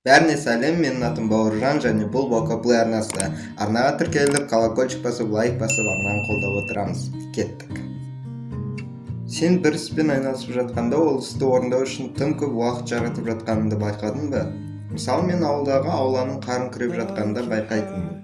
Бәріне сәлем, менің атым Бауыржан және бұл Вокаплей арнасы. Арнаға тіркеліп, колокольчик басып, лайк басып, арнаны қолдап отырамыз. Кеттік. Сен бір іспен айналысып жатқанда, ол істі орындау үшін тым көп уақыт жаратып жатқаныңды байқадың ба? Мысалы, мен ауылдағы ауланың қарын күреп жатқанда байқайтынмын.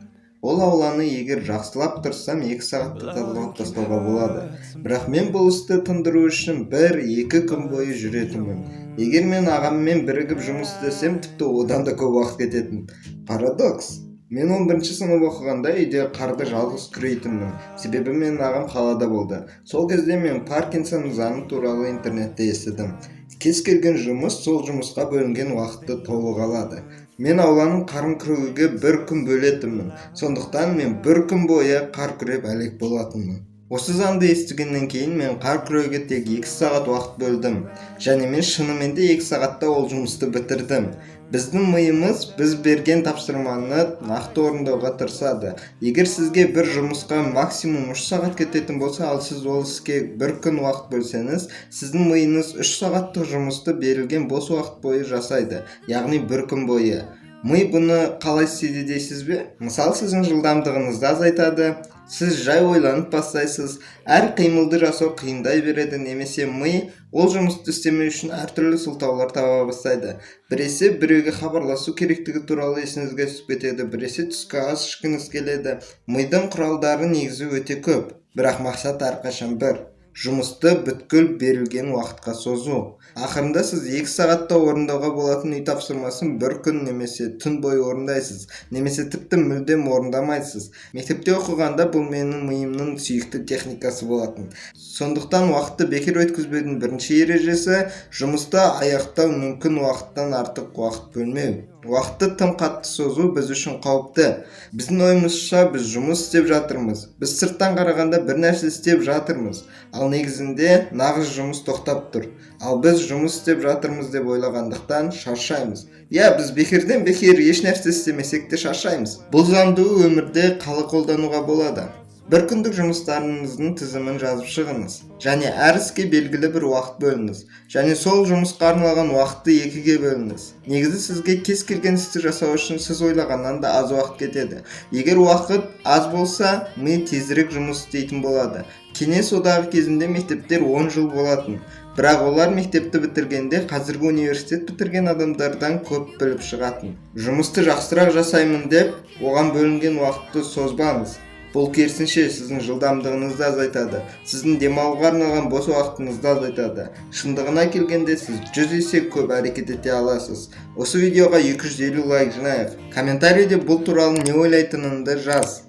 Ол ауланы егер жақсылап тұрсам 2 сағатта тазалап тастауға болады. Бірақ мен бұл істі тындыру үшін 1-2 күн бойы жүретінмін. Егер мен ағаммен бірігіп жұмыс істесем, тіпті одан да көп уақыт кететін. Парадокс. Мен 11-ші сынып оқығанда үйде қарды жалғыз күрейтінмін. Себебі менің ағам қалада болды. Сол кезде мен Паркинсон заңы туралы интернетте естідім. Кез келген жұмыс сол жұмысқа бөлінген уақытты толық алады. Мен ауланың қарын күреуге 1 күн бөлетінмін. Сондықтан мен 1 күн бойы қар күреп әлек болатынмын. Осы заңды естігеннен кейін мен қар күреуге тек 2 сағат уақыт бөлдім. Және мен шынымен де 2 сағатта ол жұмысты бітірдім. Біздің миымыз біз берген тапсырманы нақты орындауға тырысады. Егер сізге бір жұмысқа максимум 3 сағат кететін болса, ал сіз ол іске 1 күн уақыт бөлсеңіз, сіздің миыңыз 3 сағаттық жұмысты берілген бос уақыт бойы жасайды, яғни 1 күн бойы. Ми бұны қалай істейді дейсіз бе? Мысалы, сіздің жылдамдығыңызды азайтады, сіз жай ойланып бастайсыз, әр қимылды жасау қиындай береді, немесе ми ол жұмысты істемеу үшін әртүрлі сылтаулар таба бастайды. Біресе біреуге хабарласу керектігі туралы есіңізге түсіп кетеді, біресе түскі ас ішкіңіз келеді. Мидың құралдары негізі өте көп, бірақ мақсат әрқашан бір: жұмысты бүткіл берілген уақытқа созу. Ақырында сіз 2 сағатта орындауға болатын үй тапсырмасын 1 күн немесе түн бойы орындайсыз, немесе тіпті мүлдем орындамайсыз. Мектепте оқығанда бұл менің миымның сүйікті техникасы болатын. Сондықтан уақытты бекер өткізбеудің бірінші ережесі жұмысты аяқтау мүмкін уақыттан артық уақыт бөлмеу. Уақытты тым қатты созу біз үшін қауіпті. Біздің ойымызша біз жұмыс істеп жатырмыз. Біз сырттан қарағанда бір нәрсе істеп жатырмыз, ал негізінде нағыз жұмыс тоқтап тұр. Ал біз жұмыс істеп жатырмыз деп ойлағандықтан шаршаймыз. Біз бекерден бекер еш нәрсе істемесек те шаршаймыз. Бұл заңды өмірде қалай қолдануға болады? 1 күндік жұмыстарыңыздың тізімін жазып шығыңыз, және әр іске белгілі бір уақыт бөліңіз, және сол жұмысқа арналған уақытты 2-ге бөліңіз. Негізі сізге кез келген істі жасау үшін сіз ойлағаннан да аз уақыт кетеді. Егер уақыт аз болса, ми тезірек жұмыс істейтін болады. Кеңес одағы кезінде мектептер 10 жыл болатын. Бірақ олар мектепті бітіргенде қазіргі университет бітірген адамдардан көп біліп шығатын. Жұмысты жақсырақ жасаймын деп, оған бөлінген уақытты созбаңыз. Бұл керісінше сіздің жылдамдығыңызды азайтады, сіздің демалуға арналған бос уақытыңызды азайтады. Шындығына келгенде сіз 100 есе көп әрекет ете аласыз. Осы видеоға 250 лайк жинайық. Комментарийде бұл туралы не ойлайтыныңды жаз.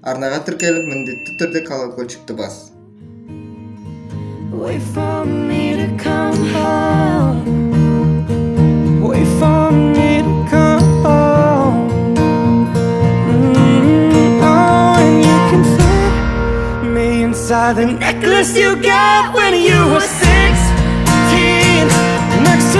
Арнаға тіркеліп, міндетті түрде колокольчикті бас. Wait for me to come home. Wait for me to come home. Inside the necklace you got when you were 16. Next